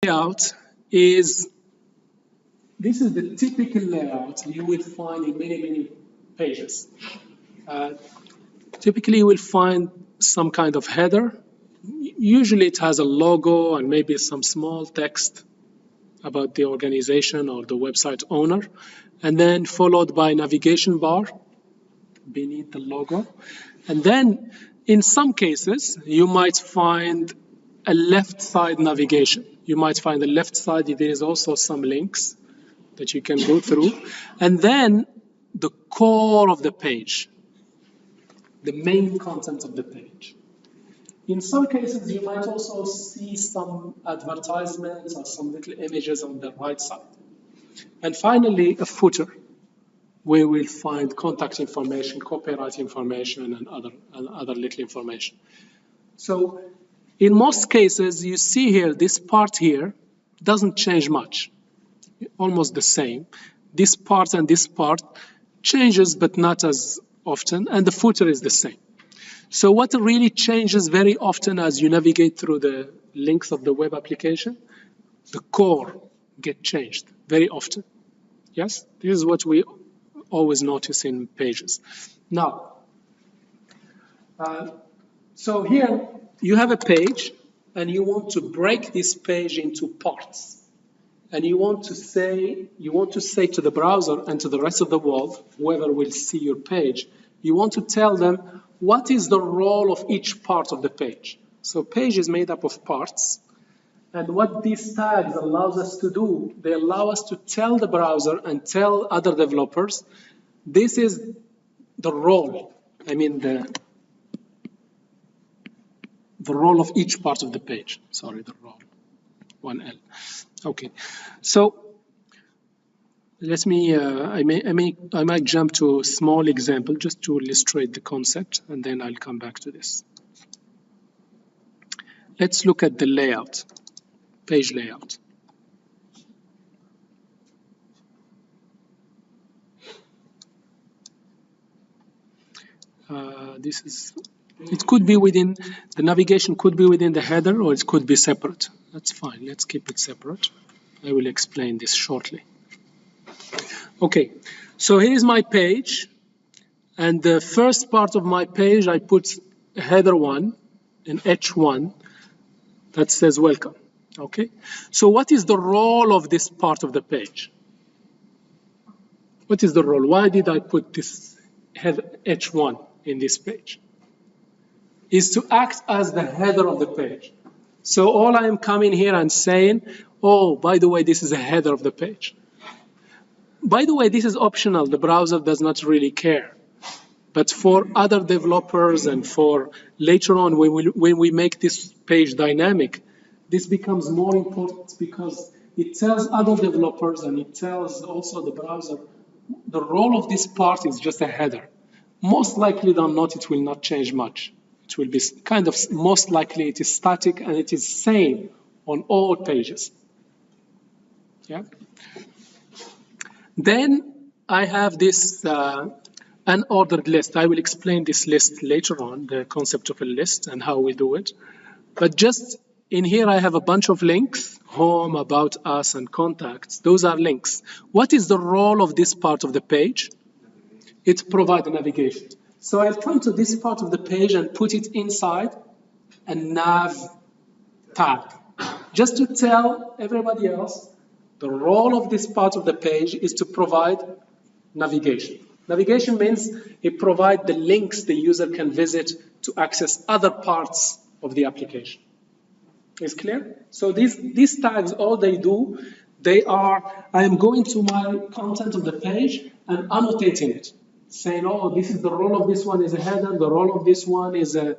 layout is, this is the typical layout you will find in many pages. Typically, you will find some kind of header. Usually it has a logo and maybe some small text about the organization or the website owner, and then followed by navigation bar beneath the logo. And then in some cases, you might find a left side navigation. You might find the left side, there is also some links that you can go through. And then the core of the page, the main content of the page. In some cases, you might also see some advertisements or some little images on the right side. And finally, a footer, where we'll find contact information, copyright information, and other little information. So in most cases, you see here, this part here doesn't change much, almost the same. This part and this part changes, but not as often, and the footer is the same. So what really changes very often as you navigate through the links of the web application, the core get changed very often. Yes, this is what we always notice in pages. Now, so here you have a page and you want to break this page into parts. And you want to say to the browser and to the rest of the world, whoever will see your page, you want to tell them what is the role of each part of the page. So page is made up of parts. And what these tags allows us to do, they allow us to tell the browser and tell other developers, this is the role, the role of each part of the page. Sorry, the role, 1L. Okay, so let me, I might jump to a small example just to illustrate the concept, and then I'll come back to this. Let's look at the layout, page layout. It could be within, the navigation could be within the header, or it could be separate. That's fine, let's keep it separate. I will explain this shortly. Okay, so here is my page, and the first part of my page, I put a header 1, an H1, that says welcome, okay? So what is the role of this part of the page? What is the role? Why did I put this H1 in this page? Is to act as the header of the page. So all I am coming here and saying, oh, by the way, this is a header of the page. By the way, this is optional. The browser does not really care. But for other developers and for later on when we make this page dynamic, this becomes more important because it tells other developers and it tells also the browser the role of this part is just a header. Most likely than not, it will not change much. It will be kind of, most likely it is static and it is same on all pages. Yeah. Then I have this unordered list. I will explain this list later on, the concept of a list and how we do it. But just in here, I have a bunch of links, home, about us, and contacts. Those are links. What is the role of this part of the page? It provides navigation. So I'll come to this part of the page and put it inside a nav tab, just to tell everybody else the role of this part of the page is to provide navigation. Navigation means it provides the links the user can visit to access other parts of the application. Is clear? So these tags, all they do, they are, I am going to my content of the page and annotating it, saying, oh, this is the role of this one is a header, the role of this one is a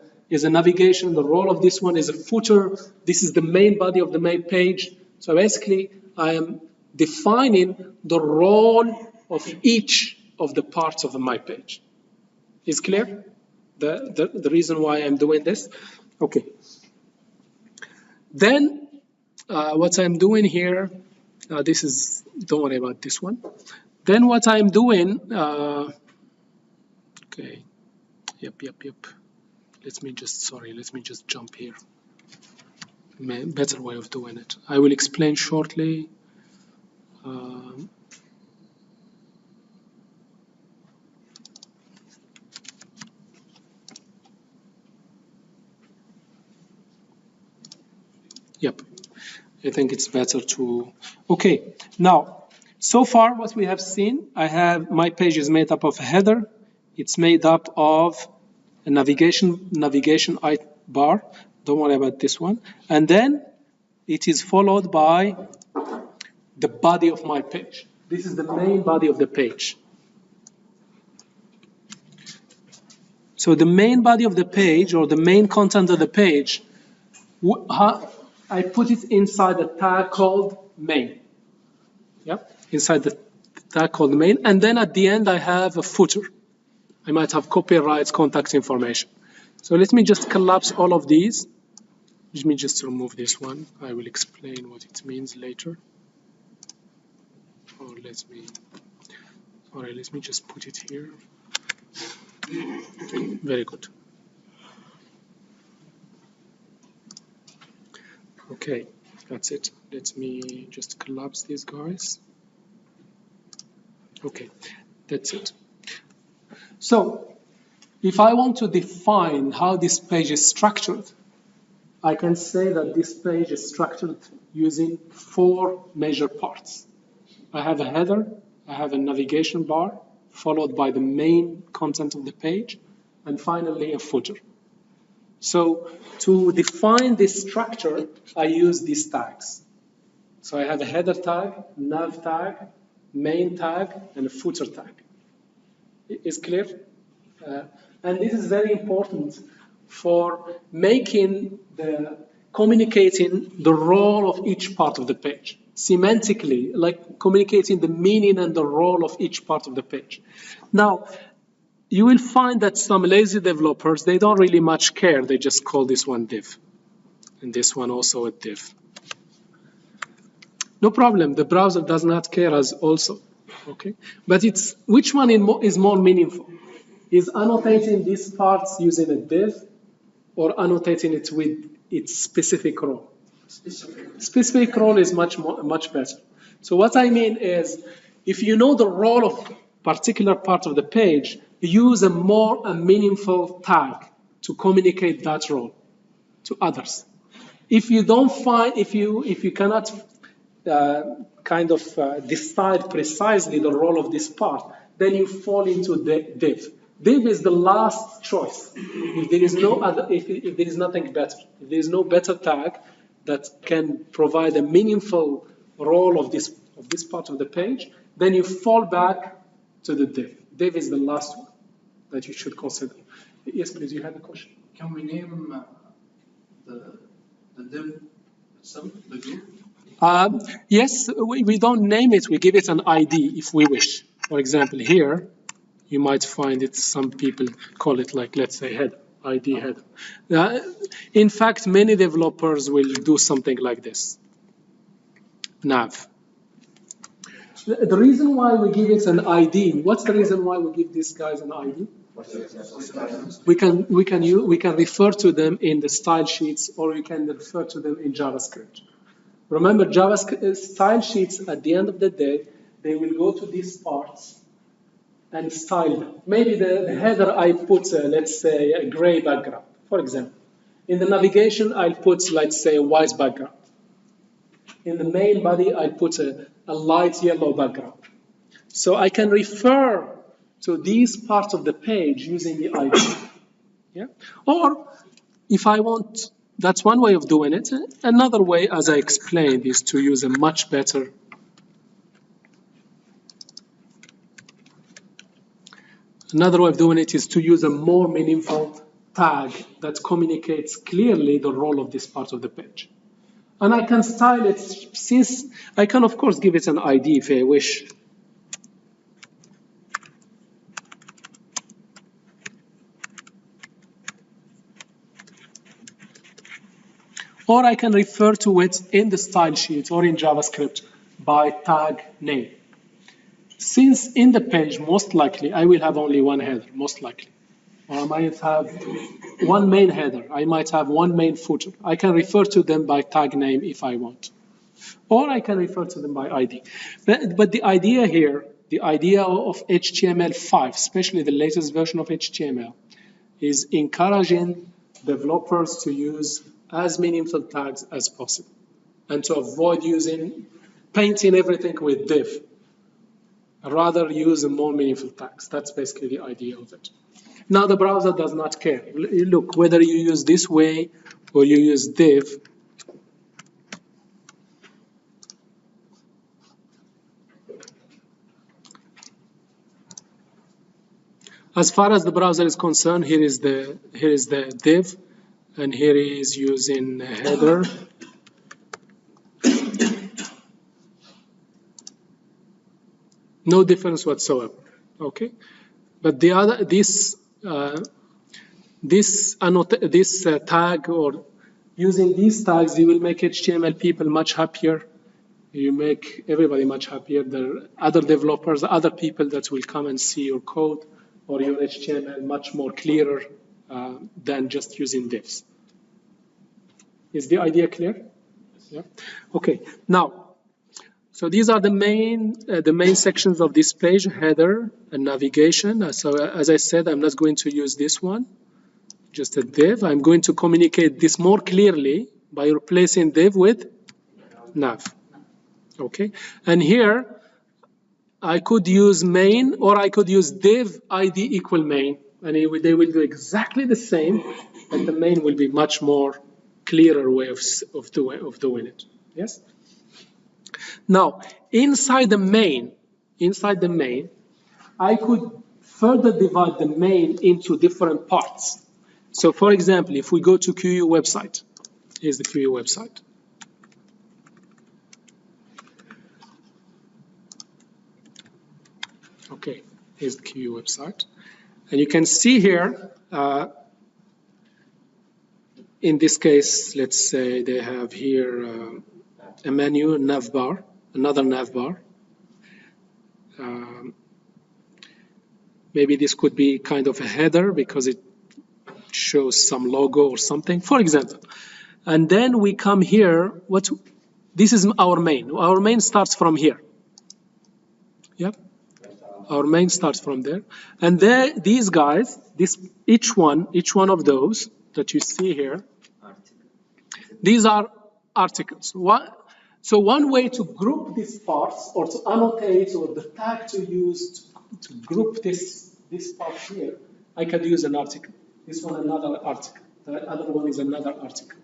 navigation, the role of this one is a footer, this is the main body of the main page. So basically, I am defining the role of each of the parts of my page. Is clear? The reason why I'm doing this? Okay. Then what I'm doing here, this is, don't worry about this one. Then what I'm doing, okay, yep. Let me just jump here. better way of doing it. I will explain shortly. Yep, I think it's better to. Okay, now, so far what we have seen, my page is made up of a header. It's made up of a navigation bar. Don't worry about this one. And then it is followed by the body of my page. This is the main body of the page. So the main body of the page, or the main content of the page, I put it inside a tag called main. Yep, inside the tag called main. And then at the end, I have a footer. I might have copyrights, contact information. So let me just collapse all of these. Let me just remove this one. I will explain what it means later. Or let me just put it here. Very good. Okay, that's it. Let me just collapse these guys. Okay, that's it. So, if I want to define how this page is structured, I can say that this page is structured using 4 major parts. I have a header, I have a navigation bar, followed by the main content of the page, and finally a footer. So to define this structure, I use these tags. So I have a header tag, nav tag, main tag, and a footer tag. Is clear? And this is very important for communicating the role of each part of the page. Semantically, like communicating the meaning and the role of each part of the page. Now, you will find that some lazy developers, they don't really much care. They just call this one div, and this one also a div. No problem, the browser does not care as also, okay? But which one is more meaningful? Is annotating these parts using a div or annotating it with its specific role? Specific role is much better. So what I mean is, if you know the role of particular part of the page, use a more meaningful tag to communicate that role to others. If you don't find, if you cannot decide precisely the role of this part, then you fall into the div. Div is the last choice. If there is no other, if there is nothing better, if there is no better tag that can provide a meaningful role of this part of the page, then you fall back to the div. Div is the last one that you should consider. Yes, please, you had a question. Can we name the div itself, the group? Yes, we don't name it, we give it an ID if we wish. For example, here, you might find it, some people call it like, let's say, header, ID header. In fact, many developers will do something like this. Nav. The reason why we give it an ID, what's the reason why we give these guys an ID? We can refer to them in the style sheets, or we can refer to them in JavaScript. Remember, JavaScript style sheets, at the end of the day, they will go to these parts and style them. Maybe the header I put, let's say, a gray background, for example. In the navigation, I'll put, let's say, a white background. In the main body, I put a light yellow background. So I can refer to these parts of the page using the ID. Yeah? Or if I want, that's one way of doing it. Another way, as I explained, is to use a much better Another way of doing it is to use a more meaningful tag that communicates clearly the role of this part of the page. And I can style it, since I can, of course, give it an ID if I wish. Or I can refer to it in the style sheet or in JavaScript by tag name. Since in the page, most likely, I will have only one header, most likely. or I might have one main header. I might have one main footer. I can refer to them by tag name if I want. Or I can refer to them by ID. But the idea here, the idea of HTML5, especially the latest version of HTML, is encouraging developers to use as meaningful tags as possible and to avoid painting everything with div. Rather use more meaningful tags. That's basically the idea of it. Now the browser does not care. Look, whether you use this way or you use div, as far as the browser is concerned, here is the div, and here he is using header. No difference whatsoever. Okay, but this tag, or using these tags, you will make HTML people much happier. You make everybody much happier. There are other developers, other people that will come and see your code or your HTML much more clearer than just using divs. Is the idea clear? Yeah. Okay. Now, so these are the main sections of this page: header and navigation. So as I said, I'm not going to use this one, just a div. I'm going to communicate this more clearly by replacing div with nav. Okay. And here, I could use main, or I could use div ID equal main, and they will do exactly the same, and the main will be much more clearer way of doing it. Yes. Now, inside the main, I could further divide the main into different parts. So, for example, if we go to QU website, here's the QU website. Okay, here's the QU website. And you can see here, in this case, let's say they have here a menu, a nav bar, another nav bar. Maybe this could be kind of a header because it shows some logo or something, for example. And then we come here, this is our main. Our main starts from here. Yep. Our main starts from there. And these guys, each one of those that you see here, these are articles. So one way to group these parts, or to annotate, or the tag to use to group this part here, I could use an article. This one another article. The other one is another article.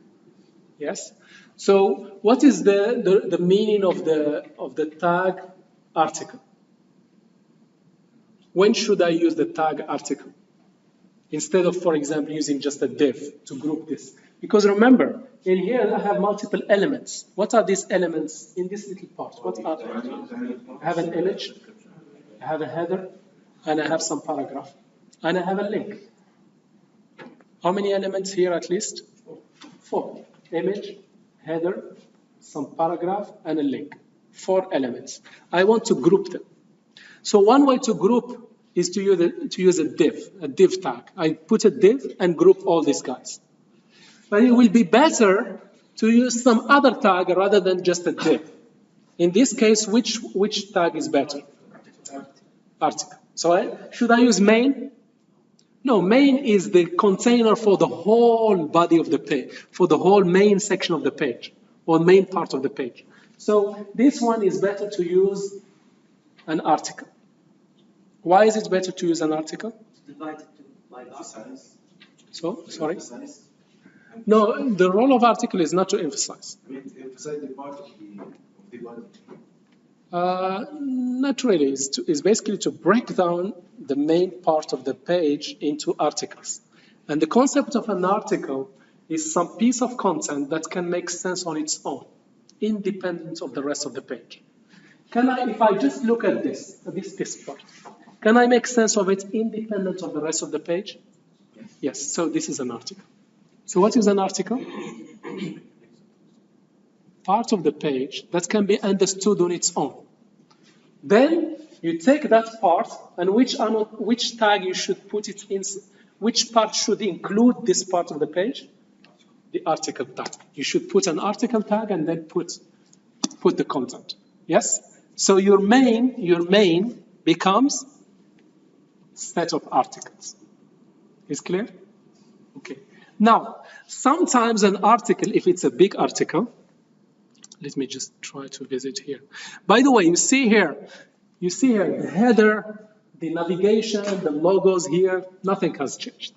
Yes. So what is the meaning of the tag article? When should I use the tag article instead of, for example, using just a div to group this? Because remember, in here I have multiple elements. What are these elements in this little part? What are they? I have an image, I have a header, and I have some paragraph, and I have a link. How many elements here at least? 4. Image, header, some paragraph, and a link. 4 elements. I want to group them. So one way to group is to use a div tag. I put a div and group all these guys. But it will be better to use some other tag rather than just a div. In this case, which tag is better? Article. So should I use main? No, main is the container for the whole body of the page, for the whole main section of the page, or main part of the page. So this one is better to use an article. Why is it better to use an article? Divided by size. So, sorry? No, the role of article is not to emphasize. I mean, emphasize the part of the body. Not really. It's basically to break down the main part of the page into articles. And the concept of an article is some piece of content that can make sense on its own, independent of the rest of the page. If I just look at this part, can I make sense of it independent of the rest of the page? Yes, so this is an article. So what is an article? Part of the page that can be understood on its own. Then you take that part and which tag you should put it in, which part should include this part of the page? The article tag. You should put an article tag and then put the content. Yes? So your main becomes set of articles. Is clear? Okay. Now, sometimes an article, if it's a big article, let me just try to visit here. By the way, you see here the header, the navigation, the logos here, nothing has changed.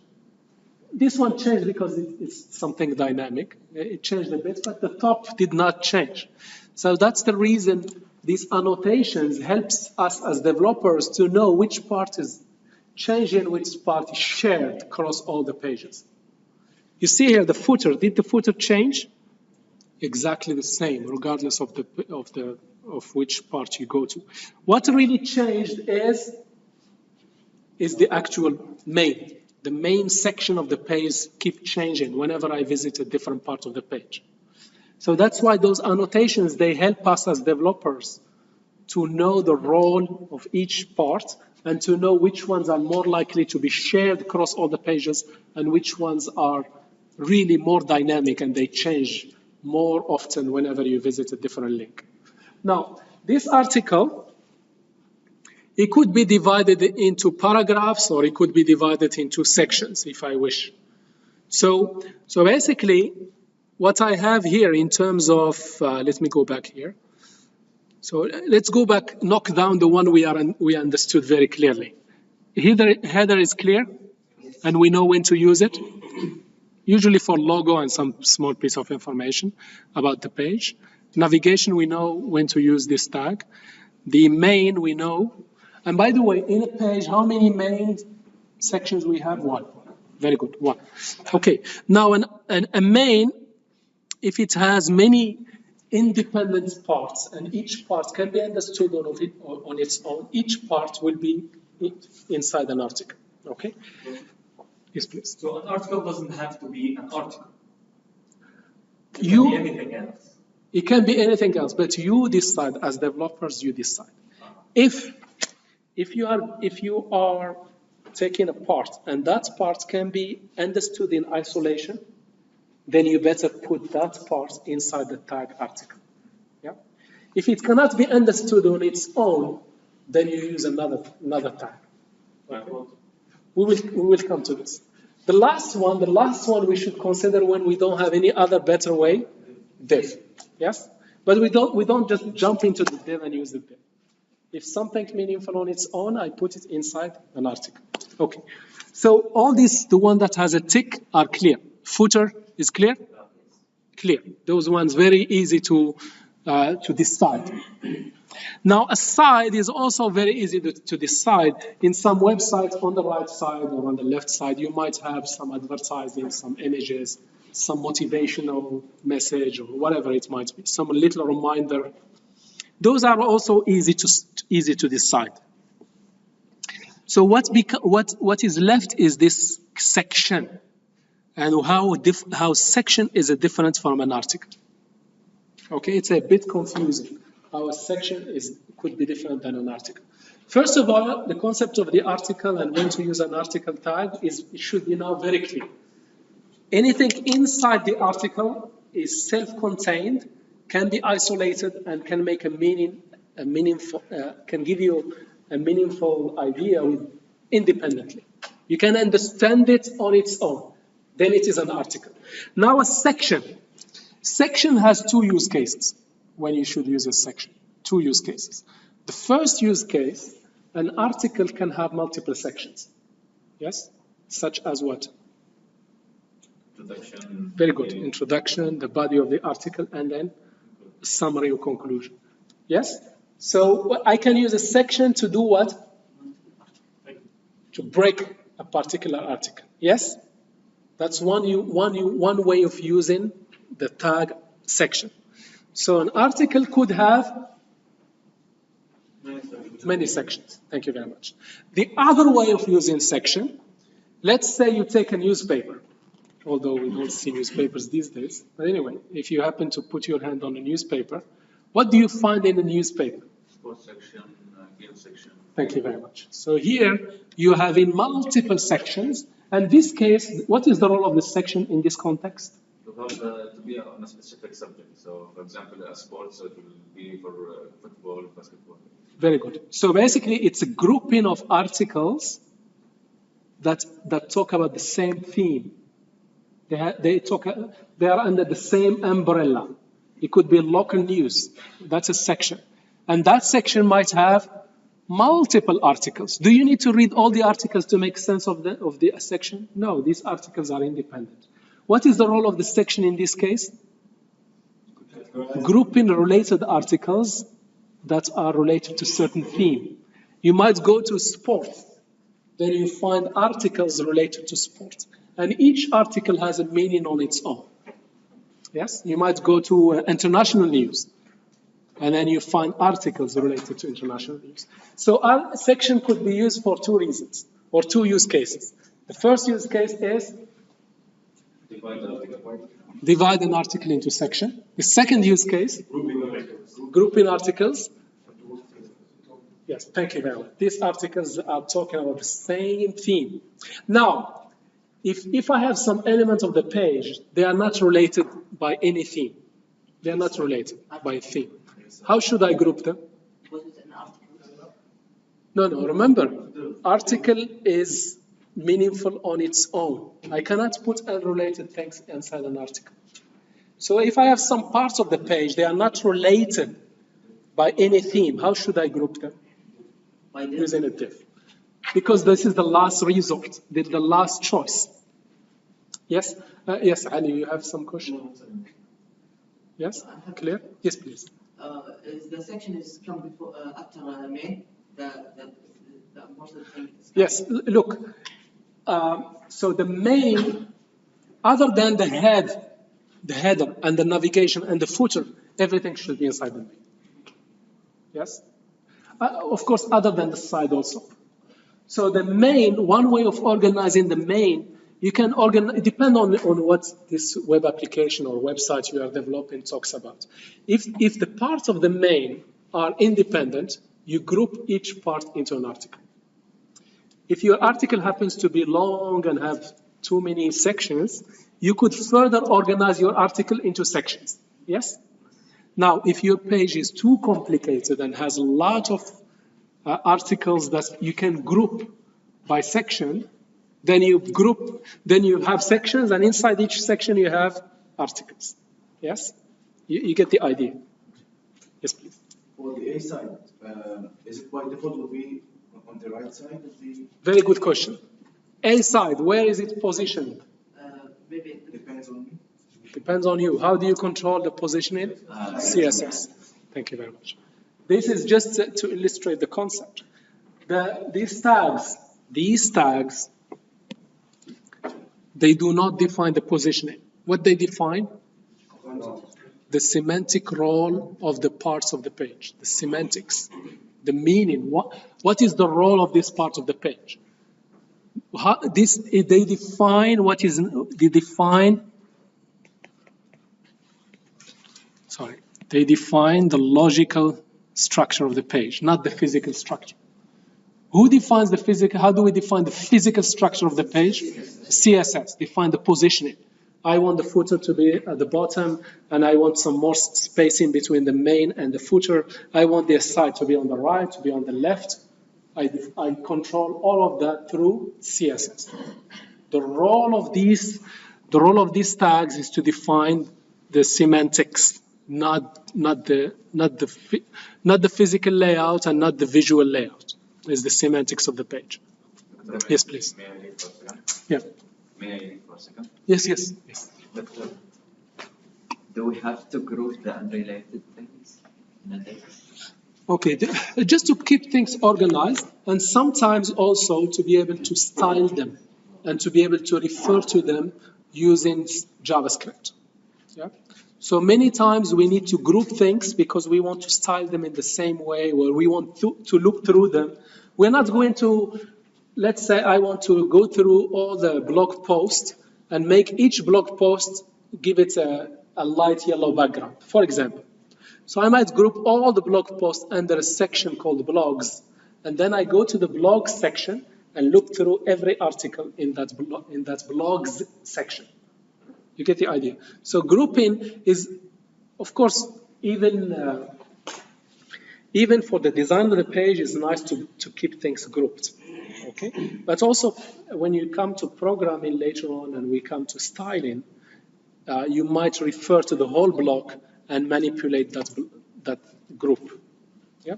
This one changed because it's something dynamic. It changed a bit, but the top did not change. So that's the reason these annotations helps us as developers to know which part is changing, which part is shared across all the pages. You see here the footer. Did the footer change? Exactly the same, regardless of which part you go to. What really changed is the actual main. The main section of the page keep changing whenever I visit a different part of the page. So that's why those annotations, they help us as developers to know the role of each part and to know which ones are more likely to be shared across all the pages and which ones are really more dynamic and they change more often whenever you visit a different link. Now, this article, it could be divided into paragraphs or it could be divided into sections if I wish. So basically, what I have here in terms of, let me go back here. So let's go back, knock down the one we understood very clearly. Header is clear, and we know when to use it. Usually for logo and some small piece of information about the page. Navigation, we know when to use this tag. The main, we know. And by the way, in a page, how many main sections we have? One. Very good, one. Okay, now a main, if it has many independent parts and each part can be understood on its own, each part will be inside an article, okay? Yes, please. So an article doesn't have to be an article. It can be anything else. It can be anything else, but you decide as developers. You decide. If you are taking a part and that part can be understood in isolation, then you better put that part inside the tag article. Yeah. If it cannot be understood on its own, then you use another tag. Okay. We will come to this. The last one we should consider when we don't have any other better way, div. Yes? But we don't just jump into the div and use the div. If something's meaningful on its own, I put it inside an article. Okay. So all these, the one that has a tick, are clear. Footer is clear? Clear. Those ones very easy to decide. Now, a side is also very easy to decide. In some websites, on the right side or on the left side, you might have some advertising, some images, some motivational message, or whatever it might be, some little reminder. Those are also easy to decide. So what is left is this section, and how section is different from an article. Okay, it's a bit confusing. How a section could be different than an article. First of all, the concept of the article and when to use an article tag it should be now very clear. Anything inside the article is self-contained, can be isolated, and can make can give you a meaningful idea independently. You can understand it on its own. Then it is an article. Now a section. Section has two use cases. When you should use a section. Two use cases. The first use case, an article can have multiple sections. Yes? Such as what? Introduction. Very good. Introduction, the body of the article, and then summary or conclusion. Yes? So I can use a section to do what? To break a particular article. Yes? That's one way of using the tag section. So an article could have many sections. Thank you very much. The other way of using section, let's say you take a newspaper, although we don't see newspapers these days. But anyway, if you happen to put your hand on a newspaper, what do you find in the newspaper? Sports section, game section. Thank you very much. So here you have in multiple sections, And this case, what is the role of this section in this context? To have to be on a specific subject. So, for example, a sports, it will be for football, basketball. Very good. So basically, it's a grouping of articles that talk about the same theme. They are under the same umbrella. It could be local news. That's a section. And that section might have multiple articles. Do you need to read all the articles to make sense of the section? No, these articles are independent. What is the role of the section in this case? Grouping related articles that are related to certain theme. You might go to sport, then you find articles related to sport. And each article has a meaning on its own. Yes, you might go to international news, and then you find articles related to international news. So our section could be used for two reasons, or two use cases. The first use case is divide an article into section. The second use case, grouping articles. Yes, thank you very much. These articles are talking about the same theme. Now, if I have some elements of the page, they are not related by any theme. They are not related by a theme. How should I group them? No, remember, article is meaningful on its own. I cannot put unrelated things inside an article. So if I have some parts of the page, they are not related by any theme, how should I group them? Using a div. Because this is the last resort, the last choice. Yes? Yes, Ali, you have some question? Yes? Clear? Yes, please. The section is come before after main. The important thing is yes, look. So the main, other than the header and the navigation and the footer, everything should be inside the main. Yes? Of course, other than the side also. So the main, one way of organizing the main, you can organize, depend on what this web application or website you are developing talks about. If the parts of the main are independent, you group each part into an article. If your article happens to be long and have too many sections, you could further organize your article into sections. Yes? Now, if your page is too complicated and has a lot of articles that you can group by section, then you have sections, and inside each section you have articles. Yes? You get the idea. Yes, please. For the A side, is it by default will be on the right side of the? Very good question. A side, where is it positioned? maybe Depends on me. Depends on you. How do you control the positioning? CSS. Thank you very much. This is just to illustrate the concept. These tags, they do not define the positioning. What they define? The semantic role of the parts of the page, the semantics, the meaning. What is the role of this part of the page? They define what is, they define the logical structure of the page, not the physical structure. Who defines the physical? How do we define the physical structure of the page? CSS, define the positioning. I want the footer to be at the bottom, and I want some more spacing between the main and the footer. I want the side to be on the right, to be on the left. I control all of that through CSS. The role of these tags is to define the semantics, not the physical layout and not the visual layout. It's the semantics of the page. Yes, please. May I leave for a second? Yeah. May I leave for a second? Yes. Doctor, do we have to group the unrelated things in a text? Okay, just to keep things organized, and sometimes also to be able to style them and to be able to refer to them using JavaScript. Yeah? So many times we need to group things because we want to style them in the same way, or we want to look through them. We're not going to, let's say I want to go through all the blog posts and make each blog post, give it a light yellow background, for example. So I might group all the blog posts under a section called blogs, and then I go to the blog section and look through every article in that blogs section. You get the idea. So grouping is, of course, even for the design of the page, it's nice to keep things grouped. Okay, but also when you come to programming later on and we come to styling, you might refer to the whole block and manipulate that group. Yeah.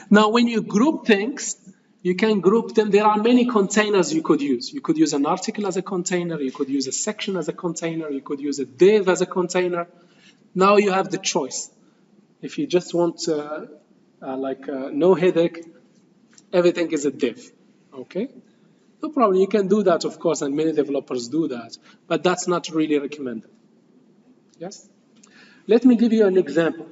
Now, when you group things, you can group them. There are many containers you could use. You could use an article as a container. You could use a section as a container. You could use a div as a container. Now you have the choice. If you just want no headache, everything is a div. Okay? No problem. You can do that, of course, and many developers do that. But that's not really recommended. Yes? Let me give you an example.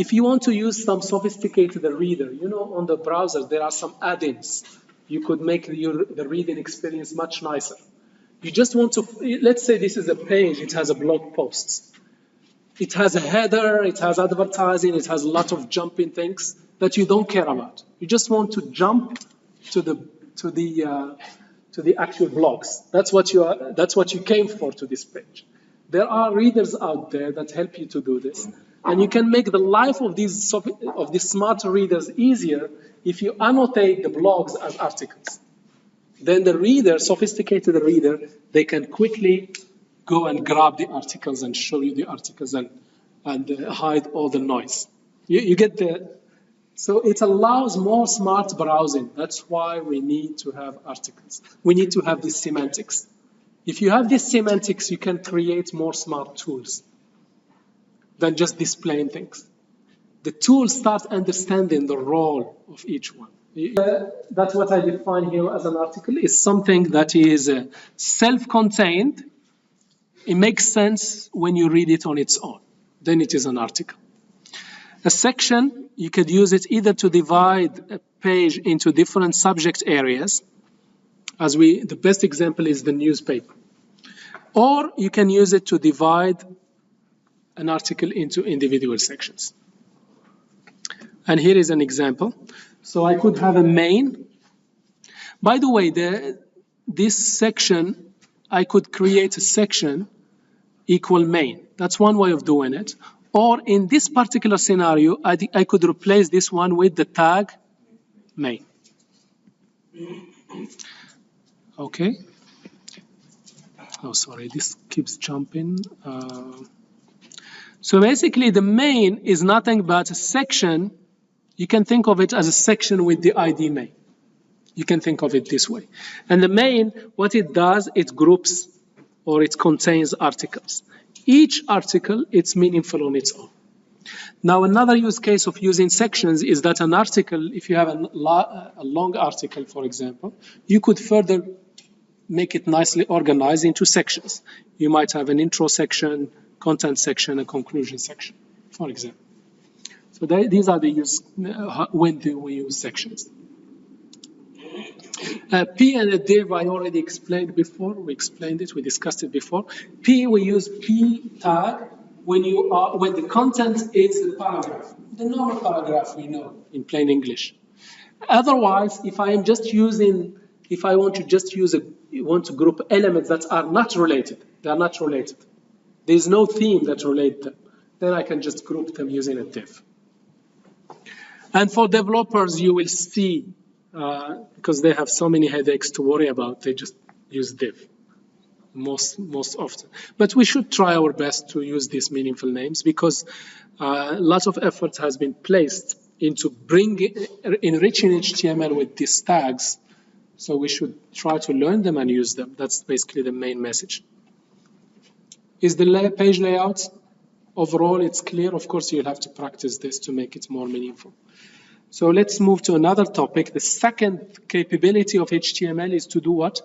If you want to use some sophisticated reader, you know, on the browser, there are some add-ins. You could make the reading experience much nicer. You just want to, let's say this is a page, it has a blog post. It has a header, it has advertising, it has a lot of jumping things that you don't care about. You just want to jump to the actual blogs. That's what you came for to this page. There are readers out there that help you to do this. And you can make the life of these smart readers easier if you annotate the blogs as articles. Then the reader, sophisticated reader, they can quickly go and grab the articles and show you the articles and hide all the noise. You get the... So it allows more smart browsing. That's why we need to have articles. We need to have these semantics. If you have these semantics, you can create more smart tools than just displaying things. The tools start understanding the role of each one. That's what I define here as an article. It's something that is self-contained. It makes sense when you read it on its own. Then it is an article. A section, you could use it either to divide a page into different subject areas, the best example is the newspaper. Or you can use it to divide an article into individual sections. And here is an example. So I could have a main. By the way, this section, I could create a section equal main. That's one way of doing it. Or in this particular scenario, I could replace this one with the tag main. Okay. Oh, sorry, this keeps jumping. So basically, the main is nothing but a section. You can think of it as a section with the ID main. You can think of it this way. And the main, what it does, it groups or it contains articles. Each article, it's meaningful on its own. Now, another use case of using sections is that an article, if you have a long article, for example, you could further make it nicely organized into sections. You might have an intro section, content section, a conclusion section, for example. So these are the when do we use sections. P and a div I already explained before. We explained it. We discussed it before. P, we use P tag when the content is the paragraph, the normal paragraph we know in plain English. Otherwise, if I want to group elements that are not related, they are not related. There is no theme that relates them. Then I can just group them using a div. And for developers, you will see, because they have so many headaches to worry about, they just use div most often. But we should try our best to use these meaningful names because a lot of effort has been placed into enriching HTML with these tags. So we should try to learn them and use them. That's basically the main message. Is the page layout overall, it's clear? Of course, you'll have to practice this to make it more meaningful. So let's move to another topic. The second capability of HTML is to do what?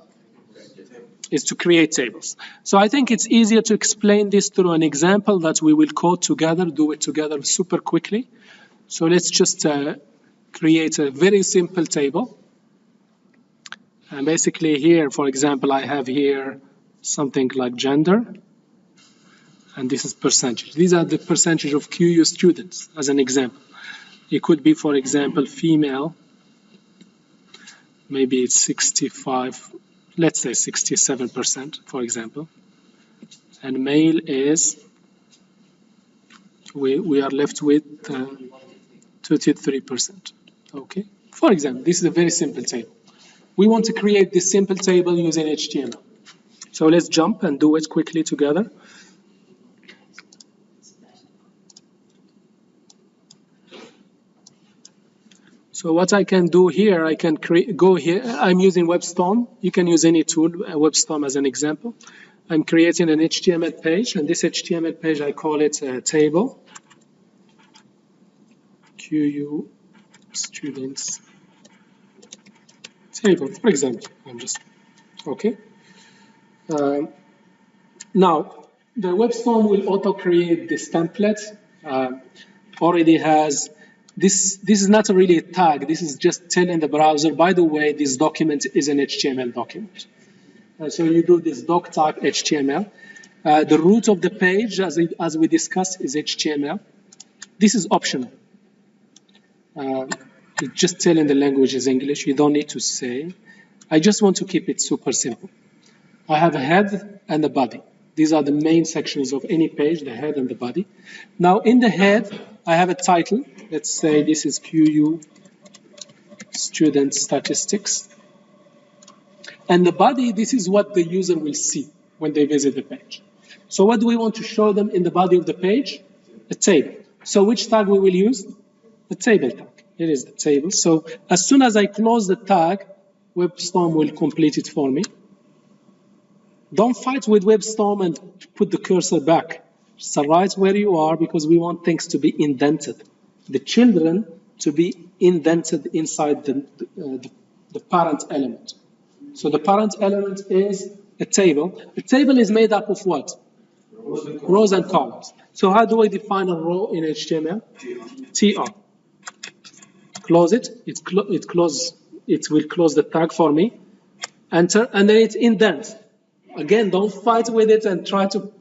Is to create tables. So I think it's easier to explain this through an example that we will code together, do it together super quickly. So let's just create a very simple table. And basically here, for example, I have here something like gender. And this is percentage. These are the percentage of QU students, as an example. It could be, for example, female maybe it's 65, let's say 67%, for example. And male is, we are left with 33%. Okay. For example, this is a very simple table. We want to create this simple table using HTML. So let's jump and do it quickly together. So what I can do here, I can go here. I'm using WebStorm. You can use any tool, WebStorm as an example. I'm creating an HTML page, and this HTML page, I call it a table. QU students table, for example. Okay. Now, the WebStorm will auto-create this template. Already has, this is not really a tag. This is just telling the browser, by the way, this document is an HTML document. So you do this doc tag HTML. The root of the page, as we discussed, is HTML. This is optional. It's just telling the language is English. You don't need to say. I just want to keep it super simple. I have a head and a body. These are the main sections of any page, the head and the body. Now, in the head, I have a title. Let's say this is QU student statistics. And the body, this is what the user will see when they visit the page. So what do we want to show them in the body of the page? A table. So which tag we will use? The table tag. Here is the table. So as soon as I close the tag, WebStorm will complete it for me. Don't fight with WebStorm and put the cursor back. Start right where you are, because we want things to be indented. The children to be indented inside the parent element. So the parent element is a table. A table is made up of what? Rows and columns. So how do I define a row in HTML? TR. Close it. It will close the tag for me. Enter, and then it indents. Again, don't fight with it and try to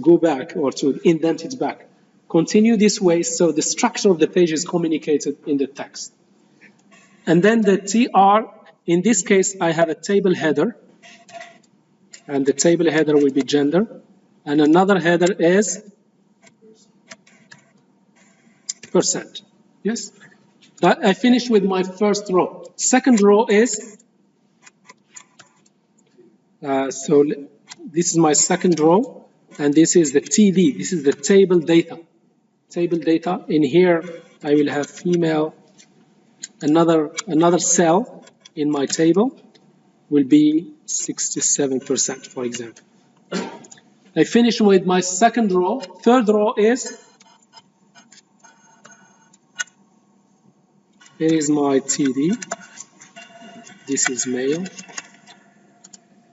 go back or to indent it back. Continue this way so the structure of the page is communicated in the text. And then the TR, in this case, I have a table header. And the table header will be gender. And another header is %. Yes? I finished with my first row. Second row is, so this is my second row, and this is the TD. This is the table data. Table data. In here, I will have female. Another cell in my table will be 67%, for example. I finish with my second row. Third row is, here is my TD. This is male.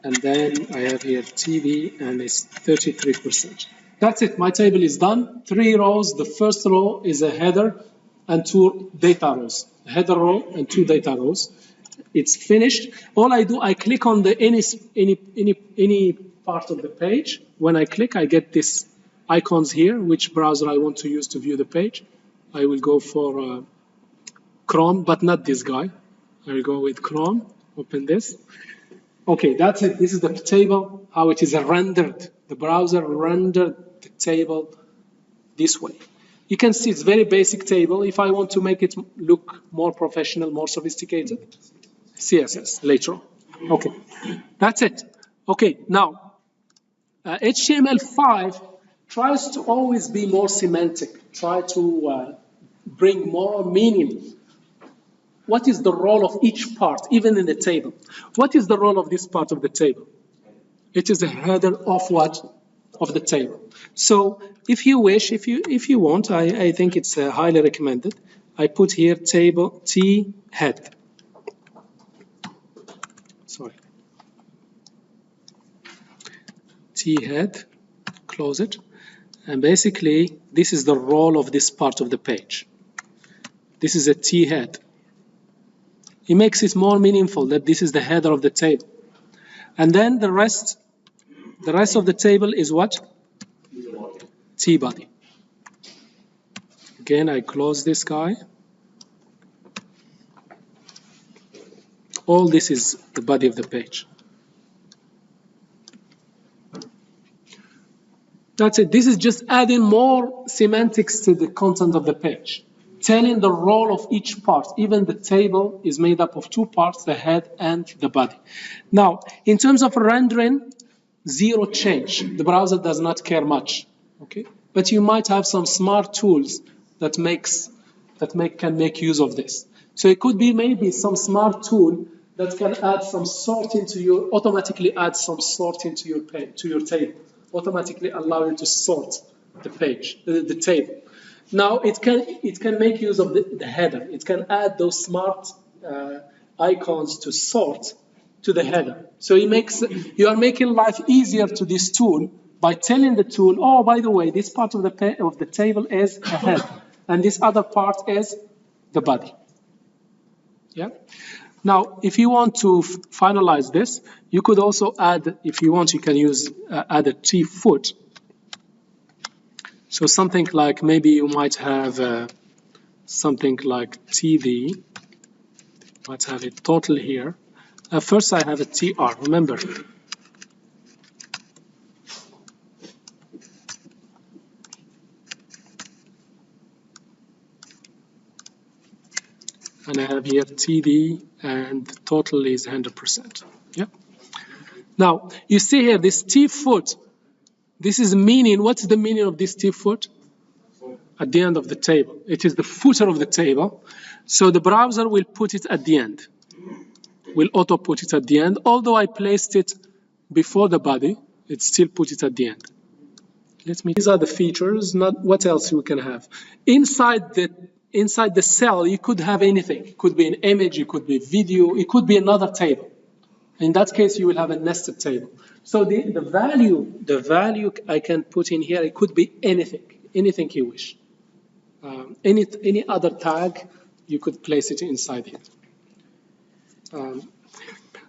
And then I have here TD, and it's 33%. That's it. My table is done. 3 rows. The first row is a header and 2 data rows. A header row and 2 data rows. It's finished. All I do, I click on the any part of the page. When I click, I get these icons here, which browser I want to use to view the page. I will go for Chrome, but not this guy. I will go with Chrome. Open this. Okay, that's it. This is the table, how it is rendered. The browser rendered the table this way. You can see it's very basic table. If I want to make it look more professional, more sophisticated, CSS later on. Okay, that's it. Okay, now, HTML5 tries to always be more semantic, try to bring more meaning. What is the role of each part, even in the table? What is the role of this part of the table? It is a header of what? Of the table. So if you wish, if you want, I think it's highly recommended. I put here table T head. Sorry. T head, close it. And basically, this is the role of this part of the page. This is a T head. It makes it more meaningful that this is the header of the table. And then the rest of the table is what? T body. Again, I close this guy. All this is the body of the page. That's it. This is just adding more semantics to the content of the page, telling the role of each part. Even the table is made up of two parts, the head and the body. Now, in terms of rendering, zero change. The browser does not care much, okay? But you might have some smart tools that can make use of this. So it could be maybe some smart tool that can add some sorting to your, automatically add some sorting to your page, to your table, automatically allow you to sort the page, the table. Now it can make use of the header. It can add those smart icons to sort to the header. So you are making life easier to this tool by telling the tool, oh, by the way, this part of the table is a head, and this other part is the body. Yeah. Now, if you want to finalize this, you could also add, if you want, you can use add a t-foot. So something like, maybe you might have something like td. Let's have it total here. First, I have a tr. Remember. And I have here TD, and the total is 100%. Yeah. Now, you see here, this t-foot, this is meaning, what's the meaning of this t-foot? At the end of the table. It is the footer of the table. So the browser will put it at the end, will auto-put it at the end. Although I placed it before the body, it still put it at the end. These are the features, not what else we can have. Inside the cell, you could have anything. It could be an image, it could be video, it could be another table. In that case, you will have a nested table. So the value I can put in here, it could be anything you wish. Any other tag, you could place it inside here.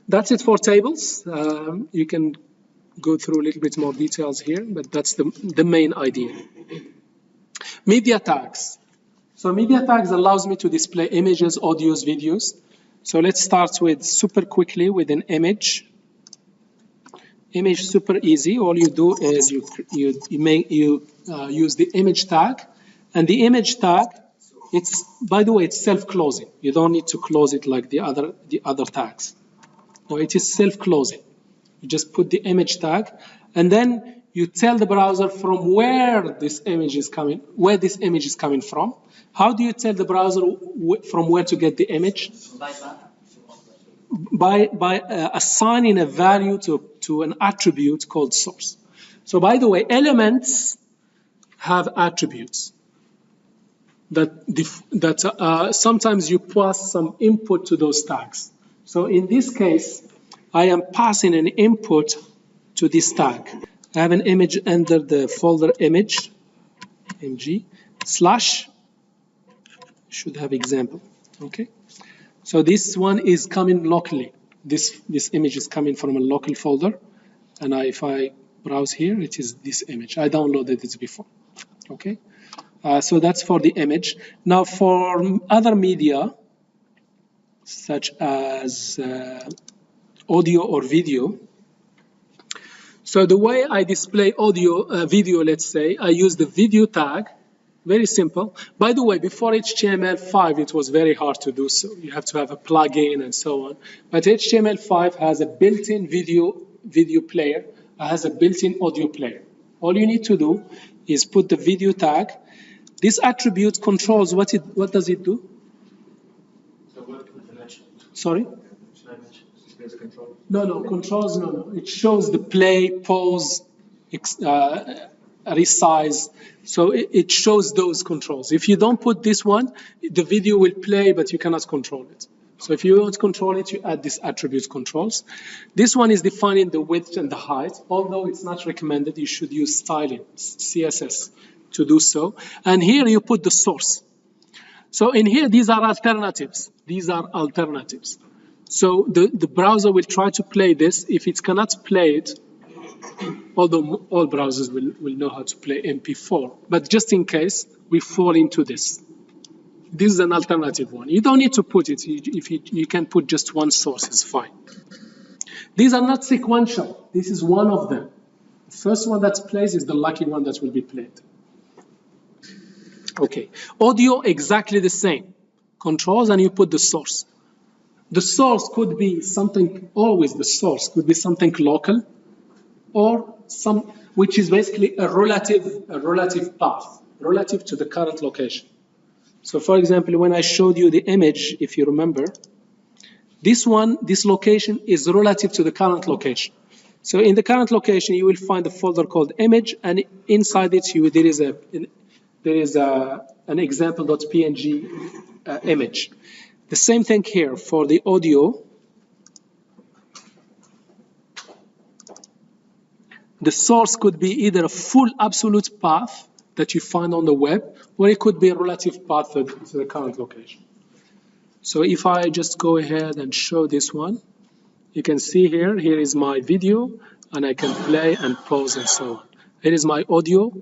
That's it for tables. You can go through a little bit more details here, but that's the main idea. Media tags. So media tags allows me to display images, audios, videos. So let's start with super quickly with an image. Image super easy. All you do is you use the image tag, and the image tag, by the way, it's self-closing. You don't need to close it like the other tags. No, it is self-closing. You just put the image tag, and then you tell the browser from where this image is coming from. How do you tell the browser from where to get the image? By assigning a value to an attribute called source. So by the way, elements have attributes that sometimes you pass some input to those tags. So in this case, I am passing an input to this tag. I have an image under the folder image, mg, / should have example, okay? So this one is coming locally. This image is coming from a local folder, and if I browse here, it is this image. I downloaded it before, okay? So that's for the image. Now for other media, such as audio or video, so the way I display video, let's say, I use the video tag. Very simple. By the way, before HTML5, it was very hard to do so. You have to have a plugin and so on. But HTML5 has a built-in video player, has a built-in audio player. All you need to do is put the video tag. This attribute controls what does it do? So what dimension? Sorry? Which dimension? There's a control. No, controls, no. It shows the play, pause, resize. So it shows those controls. If you don't put this one, the video will play, but you cannot control it. So if you want to control it, you add this attribute controls. This one is defining the width and the height. Although it's not recommended, you should use styling, CSS, to do so. And here you put the source. So in here, these are alternatives. These are alternatives. So the browser will try to play this. If it cannot play it, although all browsers will know how to play MP4, but just in case, we fall into this. This is an alternative one. You don't need to put it. If you can put just one source, it's fine. These are not sequential. This is one of them. The first one that's played is the lucky one that will be played. Okay. Audio, exactly the same. Controls, and you put the source. The source could be something, always the source could be something local, or some, which is basically a relative path, relative to the current location. So for example, when I showed you the image, if you remember, this location is relative to the current location. So in the current location, you will find a folder called image, and inside it, there is an example.png image. The same thing here for the audio. The source could be either a full absolute path that you find on the web, or it could be a relative path to the current location. So if I just go ahead and show this one, you can see here is my video, and I can play and pause and so on. Here is my audio,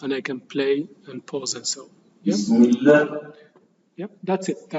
and I can play and pause and so on. Yep, yep, that's it.